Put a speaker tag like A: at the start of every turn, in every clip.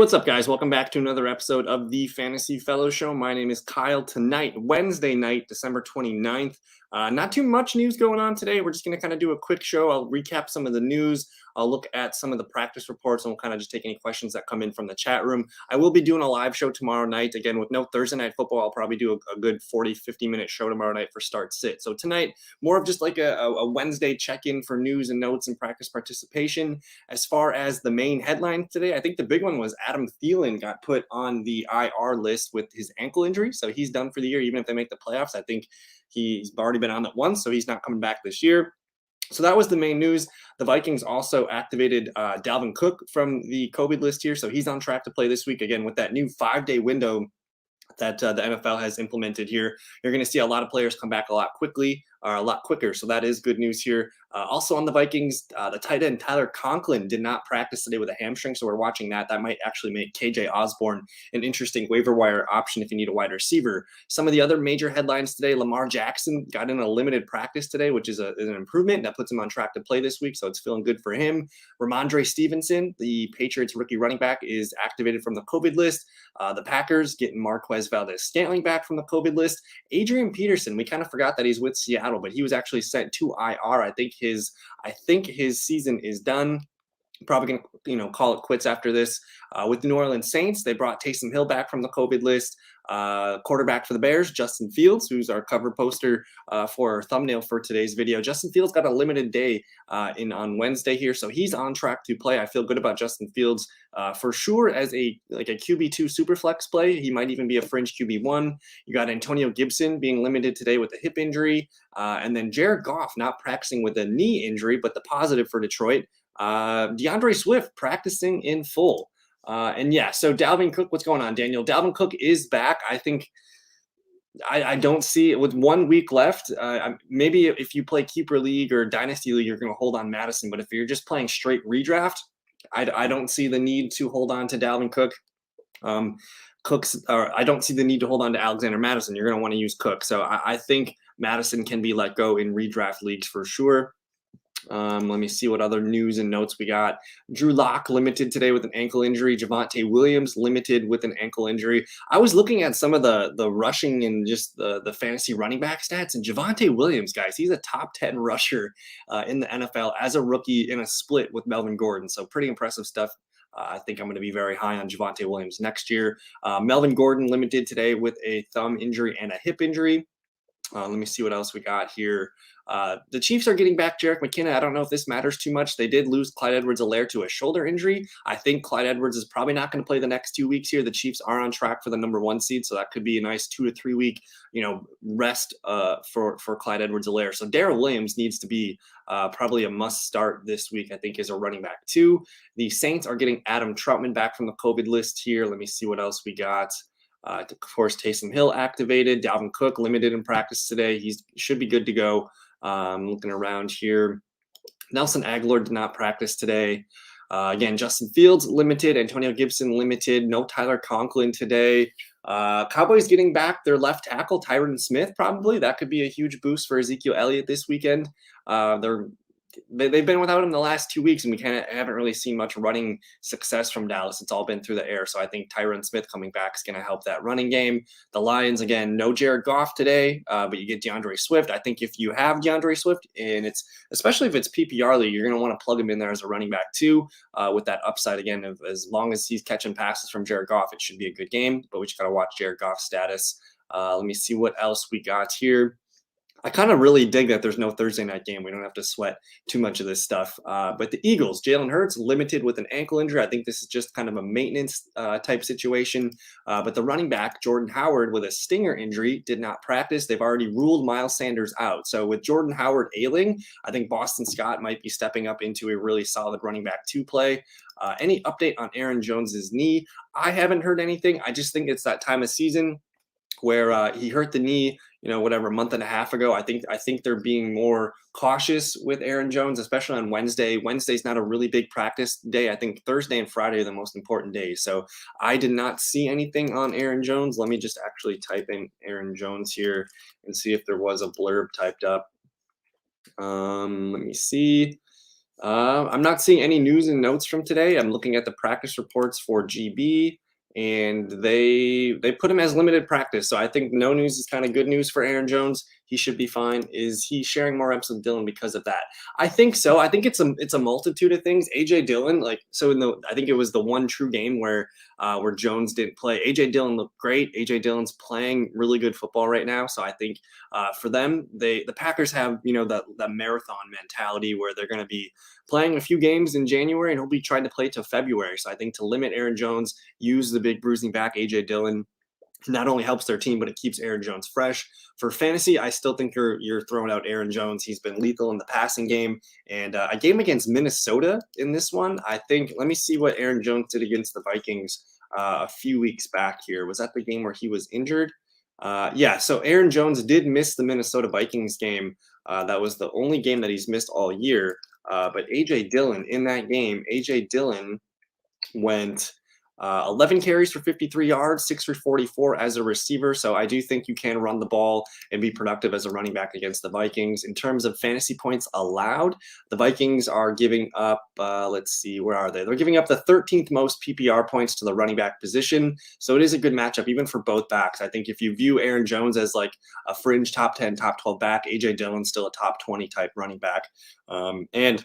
A: what's up, guys? Welcome back to another episode of the Fantasy Fellowshow. My name is Kyle. Tonight, Wednesday night, December 29th. Not too much news going on today. We're just going to kind of do a quick show. I'll recap some of the news. I'll look at some of the practice reports, and we'll kind of just take any questions that come in from the chat room. I will be doing a live show tomorrow night. Again, with no Thursday night football, I'll probably do a good 40, 50-minute show tomorrow night for start sit. So tonight, more of just like a Wednesday check-in for news and notes and practice participation. As far as the main headline today, I think the big one was Adam Thielen got put on the IR list with his ankle injury. So he's done for the year, even if they make the playoffs. I think he's already been on that once, so he's not coming back this year. So that was the main news. The Vikings also activated Dalvin Cook from the COVID list here. So he's on track to play this week. Again, with that new 5-day window that the NFL has implemented here, you're going to see a lot of players come back a lot quicker. So that is good news here. Also on the Vikings, the tight end Tyler Conklin did not practice today with a hamstring, so we're watching that. That might actually make KJ Osborne an interesting waiver wire option if you need a wide receiver. Some of the other major headlines today: Lamar Jackson got in a limited practice today, which is an improvement. That puts him on track to play this week, so it's feeling good for him. Ramondre Stevenson, the Patriots rookie running back, is activated from the COVID list. The Packers getting Marquez Valdes-Scantling back from the COVID list. Adrian Peterson, we kind of forgot that he's with Seattle, but he was actually sent to IR. I think his season is done. Probably gonna call it quits after this. With the New Orleans Saints, they brought Taysom Hill back from the COVID list. Quarterback for the Bears, Justin Fields, who's our cover poster for our thumbnail for today's video. Justin Fields got a limited day on Wednesday here, so he's on track to play. I feel good about Justin Fields for sure as a QB2 super flex play. He might even be a fringe QB1. You got Antonio Gibson being limited today with a hip injury, and then Jared Goff not practicing with a knee injury, but the positive for Detroit. DeAndre Swift practicing in full. So Dalvin Cook, what's going on, Daniel? Dalvin Cook is back. I think I don't see it with 1 week left. Maybe if you play Keeper League or Dynasty League, you're going to hold on Madison. But if you're just playing straight redraft, I don't see the need to hold on to Dalvin Cook. I don't see the need to hold on to Alexander Madison. You're going to want to use Cook. So I think Madison can be let go in redraft leagues for sure. Let me see what other news and notes we got. Drew Lock limited today with an ankle injury. Javonte Williams limited with an ankle injury. I was looking at some of the rushing and just the fantasy running back stats, and Javonte Williams, guys, he's a top 10 rusher in the NFL as a rookie in a split with Melvin Gordon. So pretty impressive stuff. I think I'm going to be very high on Javonte Williams next year. Melvin Gordon limited today with a thumb injury and a hip injury. Let me see what else we got here. The Chiefs are getting back Jerick McKinnon. I don't know if this matters too much. They did lose Clyde Edwards-Helaire to a shoulder injury. I think Clyde Edwards is probably not going to play the next 2 weeks here. The Chiefs are on track for the number 1 seed, so that could be a nice 2 to 3 week, rest for Clyde Edwards-Helaire. So Darrell Williams needs to be probably a must start this week, I think, as a running back too. The Saints are getting Adam Troutman back from the COVID list here. Let me see what else we got. Of course, Taysom Hill activated. Dalvin Cook limited in practice today. He should be good to go. Looking around here. Nelson Aguilar did not practice today. Again, Justin Fields limited. Antonio Gibson limited. No Tyler Conklin today. Cowboys getting back their left tackle, Tyron Smith, probably. That could be a huge boost for Ezekiel Elliott this weekend. They've been without him the last 2 weeks, and we kind of haven't really seen much running success from Dallas. It's all been through the air. So I think Tyron Smith coming back is going to help that running game. The Lions, again, no Jared Goff today, but you get DeAndre Swift. I think if you have DeAndre Swift, and especially if it's PPR league, you're going to want to plug him in there as a running back too, with that upside again. As long as he's catching passes from Jared Goff, it should be a good game, but we just got to watch Jared Goff's status. Let me see what else we got here. I kind of really dig that there's no Thursday night game. We don't have to sweat too much of this stuff. But the Eagles, Jalen Hurts, limited with an ankle injury. I think this is just kind of a maintenance type situation. But the running back, Jordan Howard, with a stinger injury, did not practice. They've already ruled Miles Sanders out. So with Jordan Howard ailing, I think Boston Scott might be stepping up into a really solid running back to play. Any update on Aaron Jones's knee? I haven't heard anything. I just think it's that time of season where he hurt the knee, a month and a half ago. I think they're being more cautious with Aaron Jones, especially on Wednesday. Wednesday's not a really big practice day. I think Thursday and Friday are the most important days. So I did not see anything on Aaron Jones. Let me just actually type in Aaron Jones here and see if there was a blurb typed up. Let me see. I'm not seeing any news and notes from today. I'm looking at the practice reports for GB, and they put him as limited practice. So I think no news is kind of good news for Aaron Jones. He should be fine. Is he sharing more reps with Dillon because of that? I think so. I think it's a multitude of things. AJ Dillon, like so in the I think it was the one true game where Jones didn't play. AJ Dillon looked great. AJ Dillon's playing really good football right now. So I think for them, the Packers have that marathon mentality where they're going to be playing a few games in January, and he'll be trying to play till February. So I think to limit Aaron Jones, use the big bruising back AJ Dillon. Not only helps their team, but it keeps Aaron Jones fresh. For fantasy, I still think you're throwing out Aaron Jones. He's been lethal in the passing game, and a game against Minnesota in this one. I think. Let me see what Aaron Jones did against the Vikings a few weeks back. Here was that the game where he was injured. Yeah, so Aaron Jones did miss the Minnesota Vikings game. That was the only game that he's missed all year. But AJ Dillon in that game, AJ Dillon went 11 carries for 53 yards, 6 for 44 as a receiver. So I do think you can run the ball and be productive as a running back against the Vikings. In terms of fantasy points allowed, the Vikings are giving up, let's see, where are they? They're giving up the 13th most PPR points to the running back position. So it is a good matchup, even for both backs. I think if you view Aaron Jones as like a fringe top 10, top 12 back, AJ Dillon's still a top 20 type running back. And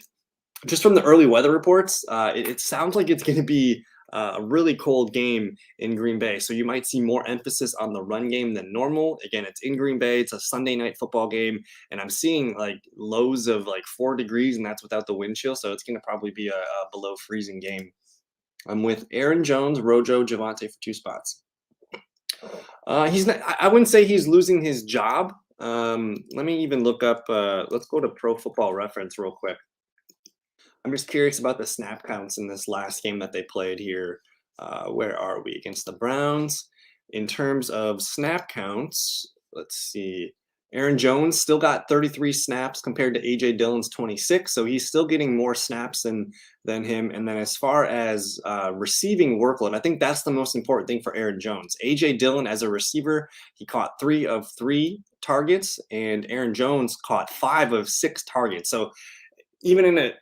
A: just from the early weather reports, it sounds like it's going to be a really cold game in Green Bay. So you might see more emphasis on the run game than normal. Again, it's in Green Bay. It's a Sunday night football game. And I'm seeing like lows of like 4 degrees, and that's without the wind chill. So it's going to probably be a below freezing game. I'm with Aaron Jones, Rojo, Javante for 2 spots. He's not, I wouldn't say he's losing his job. Let me even look up, let's go to Pro Football Reference real quick. I'm just curious about the snap counts in this last game that they played here. Where are we against the Browns? In terms of snap counts, let's see. Aaron Jones still got 33 snaps compared to AJ Dillon's 26, so he's still getting more snaps than him. And then as far as receiving workload, I think that's the most important thing for Aaron Jones. AJ Dillon as a receiver, he caught 3 of 3 targets, and Aaron Jones caught 5 of 6 targets. So even in a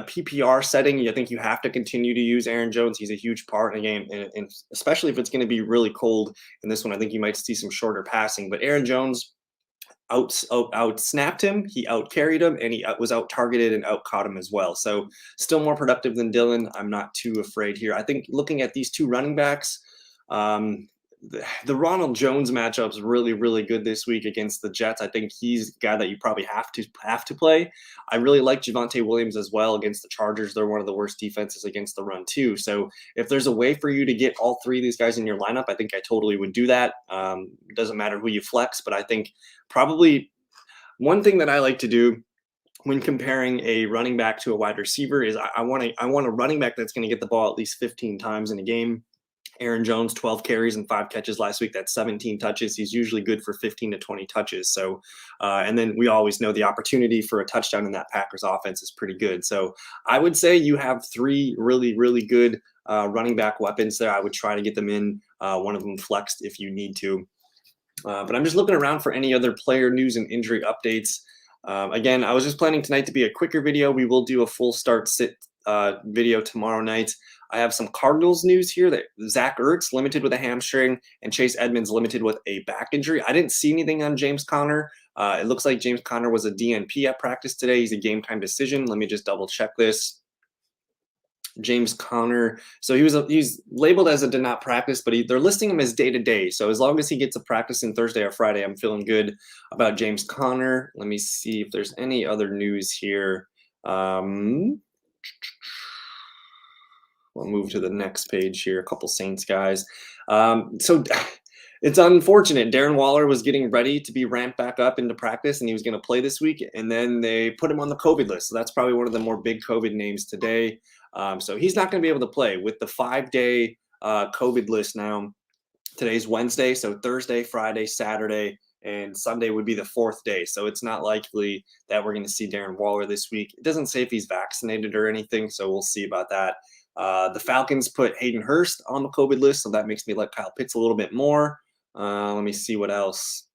A: PPR setting, I think you have to continue to use Aaron Jones. He's a huge part in the game, and especially if it's going to be really cold in this one, I think you might see some shorter passing. But Aaron Jones out snapped him, he out carried him, and he was out targeted and out caught him as well. So still more productive than Dillon. I'm not too afraid here. I think looking at these 2 running backs, the Ronald Jones matchup's really, really good this week against the Jets. I think he's the guy that you probably have to play. I really like Javante Williams as well against the Chargers. They're one of the worst defenses against the run too. So if there's a way for you to get all 3 of these guys in your lineup, I think I totally would do that. It doesn't matter who you flex, but I think probably one thing that I like to do when comparing a running back to a wide receiver is I want a running back that's going to get the ball at least 15 times in a game. Aaron Jones, 12 carries and 5 catches last week. That's 17 touches. He's usually good for 15 to 20 touches. So, and then we always know the opportunity for a touchdown in that Packers offense is pretty good. So I would say you have 3 really, really good running back weapons there. I would try to get them in, one of them flexed if you need to. But I'm just looking around for any other player news and injury updates. Again, I was just planning tonight to be a quicker video. We will do a full start sit video tomorrow night. I have some Cardinals news here that Zach Ertz limited with a hamstring and Chase Edmonds limited with a back injury. I didn't see anything on James Conner. It looks like James Conner was a DNP at practice today. He's a game time decision. Let me just double check this. James Conner. So he's labeled as a did not practice, but they're listing him as day to day. So as long as he gets a practice in Thursday or Friday, I'm feeling good about James Conner. Let me see if there's any other news here. We'll move to the next page here. A couple Saints guys. So it's unfortunate. Darren Waller was getting ready to be ramped back up into practice, and he was going to play this week. And then they put him on the COVID list. So that's probably one of the more big COVID names today. So he's not going to be able to play with the 5-day COVID list now. Today's Wednesday, so Thursday, Friday, Saturday, and Sunday would be the 4th day. So it's not likely that we're going to see Darren Waller this week. It doesn't say if he's vaccinated or anything, so we'll see about that. The Falcons put Hayden Hurst on the COVID list, so that makes me like Kyle Pitts a little bit more. Let me see what else.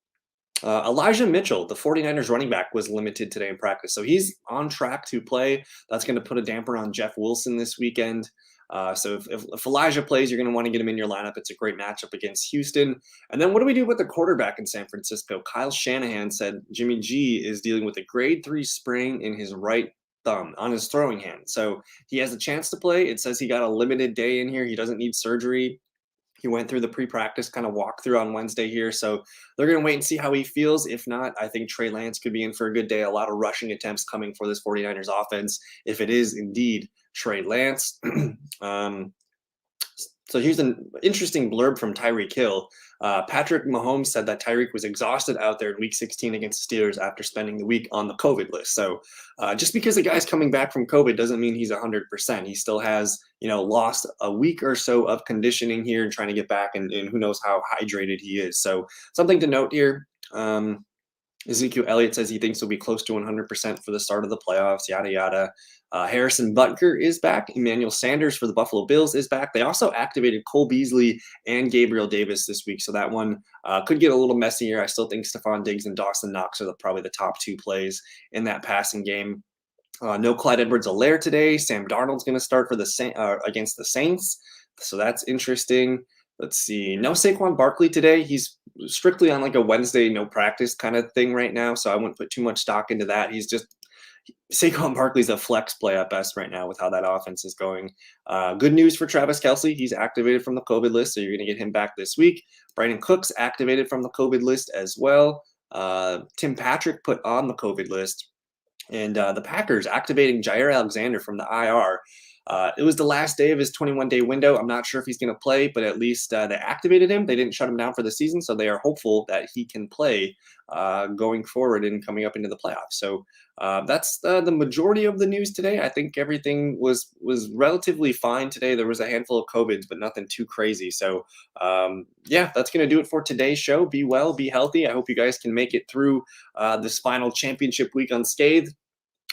A: Elijah Mitchell, the 49ers running back, was limited today in practice. So he's on track to play. That's going to put a damper on Jeff Wilson this weekend. So if Elijah plays, you're going to want to get him in your lineup. It's a great matchup against Houston. And then what do we do with the quarterback in San Francisco? Kyle Shanahan said Jimmy G is dealing with a grade 3 sprain in his right thumb on his throwing hand. So he has a chance to play. It says he got a limited day in here. He doesn't need surgery. He went through the pre-practice kind of walkthrough on Wednesday here. So they're going to wait and see how he feels. If not, I think Trey Lance could be in for a good day. A lot of rushing attempts coming for this 49ers offense, if it is indeed Trey Lance. So here's an interesting blurb from Tyreek Hill. Patrick Mahomes said that Tyreek was exhausted out there in Week 16 against the Steelers after spending the week on the COVID list. So just because the guy's coming back from COVID doesn't mean he's 100%. He still has, lost a week or so of conditioning here and trying to get back, and who knows how hydrated he is. So something to note here. Ezekiel Elliott says he thinks he'll be close to 100% for the start of the playoffs, yada, yada. Harrison Butker is back. Emmanuel Sanders for the Buffalo Bills is back. They also activated Cole Beasley and Gabriel Davis this week, so that one could get a little messier. I still think Stephon Diggs and Dawson Knox are probably the top 2 plays in that passing game. No Clyde Edwards-Helaire today. Sam Darnold's going to start for against the Saints, so that's interesting. Let's see. No Saquon Barkley today. He's strictly on like a Wednesday no practice kind of thing right now, so I wouldn't put too much stock into that. Saquon Barkley's a flex play at best right now with how that offense is going. Good news for Travis Kelce. He's activated from the COVID list, so you're going to get him back this week. Brandon Cooks activated from the COVID list as well. Tim Patrick put on the COVID list. And the Packers activating Jair Alexander from the IR. It was the last day of his 21-day window. I'm not sure if he's going to play, but at least they activated him. They didn't shut him down for the season, so they are hopeful that he can play going forward and coming up into the playoffs. So that's the majority of the news today. I think everything was relatively fine today. There was a handful of COVIDs, but nothing too crazy. So yeah, that's going to do it for today's show. Be well, be healthy. I hope you guys can make it through this final championship week unscathed.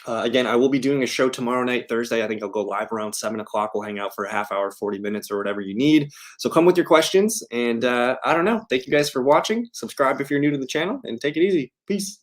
A: Again, I will be doing a show tomorrow night, Thursday. I think I'll go live around 7 o'clock. We'll hang out for a half hour, 40 minutes or whatever you need. So come with your questions. And I don't know. Thank you guys for watching. Subscribe if you're new to the channel and take it easy. Peace.